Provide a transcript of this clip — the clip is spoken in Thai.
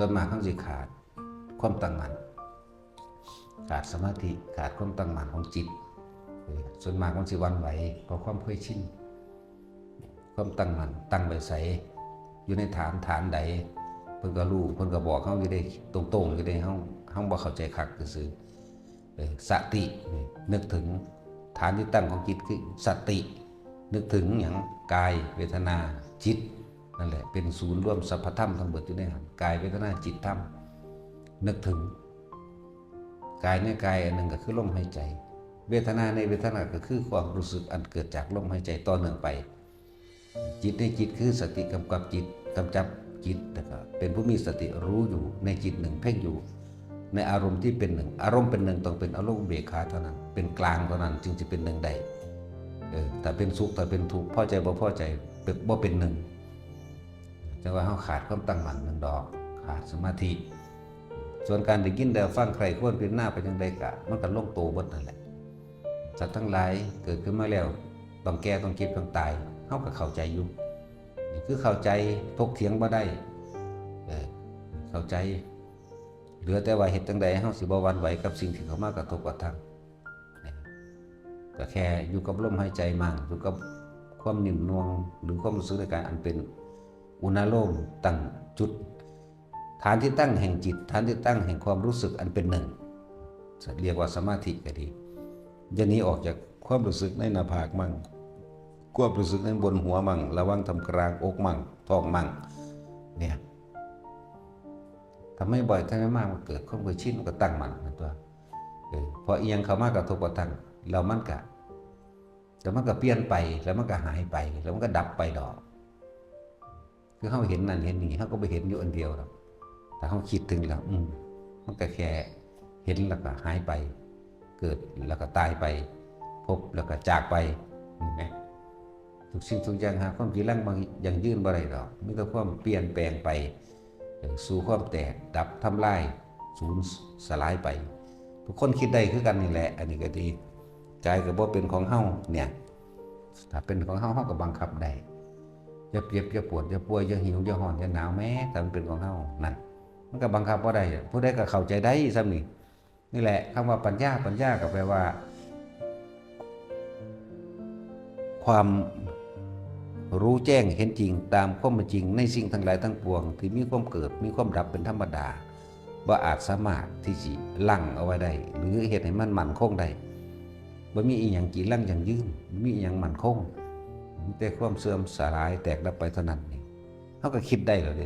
ส่วนมากเขาสิขาดความตั้งมั่นขาดสมาธิขาดความตั้งมั่นของจิตส่วนมากมันสิวันไหวเพราะความเคยชินความตั้งมั่นตั้งไว้ใสอยู่ในฐานใดเพิ่นก็รู้เพิ่นก็บอกเขาอยู่ได้ตรงๆอยู่ได้เฮาบ่เข้าใจคักซื่อสตินึกถึงฐานที่ตั้งของจิตคือสตินึกถึงอย่างกายเวทนาจิตนั่นแหละเป็นศูนย์รวมสรรพธรรมทั้งหมดอยู่ในหันกายเวทนาจิตธรรมนึกถึงกายในกายอันหนึ่งก็คือลมหายใจเวทนาในเวทนาก็คือความรู้สึกอันเกิดจากลมหายใจต่อเนื่องไปจิตในจิตคือสติกำกับจิตกำจับจิตนะครับเป็นผู้มีสติรู้อยู่ในจิตหนึ่งเพ่งอยู่ในอารมณ์ที่เป็นหนึ่งอารมณ์เป็นหนึ่งต้องเป็นอารมณ์เบขาเท่านั้นเป็นกลางเท่านั้นจึงจะเป็นหนึ่งใดถ้าเป็นสุขถ้าเป็นทุกข์พอใจบ่พอใจบ่เป็นหนึ่งจังว่าเขาขาดความตั้งมั่นหนึ่งดอกขาดสมาธิส่วนการได้ยินได้ฟังใครควรเป็นหน้าไปจังใดกะมันก็ลงโตเบิดนั่นแหละสัตว์ทั้งหลายเกิดขึ้นมาแล้วต้องแก่ต้องเก็บต้องตายเขาก็เข้าใจอยู่นี่คือเข้าใจถกเถียงบ่ได้เข้าใจเหลือแต่ว่าเหตุจังใดเฮาสิบ่หวั่นไหวกับสิ่งที่เข้ามากระทบกระทั่งก็แค่อยู่กับลมหายใจมั่งอยู่กับความนิ่มนวลหรือความรู้สึกในการอันเป็นอุณโลมตั้งจุดฐานที่ตั้งแห่งจิตฐานที่ตั้งแห่งความรู้สึกอันเป็นหนึ่งเรียกว่าสมาธิก็ดีอย่าหนีออกจากความรู้สึกในหน้าผากมั่งความรู้สึกในบนหัวมั่งระวังทำกลางอกมั่งท้องมั่งเนี่ยทำให้บ่อยทำให้มากมันเกิดความเคยชินมันก็ตั้งมั่นนะตัวพอเอียงเข้ามากระทบกระทั่งแล้วมันก็เปลี่ยนไปแล้วมันก็หายไปแล้วมันก็ดับไปดอกคือเขาเห็นนั่นเห็นนี่เขาก็ไปเห็นอยู่อันเดียวหรอกแต่เขาคิดถึงแล้วมันก็แค่เห็นแล้วก็หายไปเกิดแล้วก็ตายไปพบแล้วก็จากไปนี่ไหมทุกสิ่งทุกอย่างหาความจีรังบางอย่างยืนบ่ได้หรอกมีแต่ความเปลี่ยนแปลงไปสู่ความแตกดับทำลายสูญสลายไปทุกคนคิดได้คือกันนี่แหละอันนี้ก็ดีใจกับว่าเป็นของเฮาเนี่ยถ้าเป็นของเฮาก็บังคับได้จะเจ็บจะปวดจะป่วยจะหิวจะห่อนจะหนาวแม้แต่มันเป็นของเฮานั่นมันก็บังคับบ่ได้ผู้ใดก็เข้าใจได้ซ้ำนี่แหละคำว่าปัญญาก็แปลว่าความรู้แจ้งเห็นจริงตามความเป็นจริงในสิ่งทั้งหลายทั้งปวงที่มีความเกิดมีความดับเป็นธรรมดาว่าอาจสามารถที่จะลั่งเอาไว้ได้หรือเหตุให้มันมั่นคงได้บ่มีอีหยังจีรังอย่างยืนมีอีหยังมั่นคงมีแต่ความเสื่อมสลายแตกดับไปเท่านั้นนี่เขาก็คิดได้แล้วเด้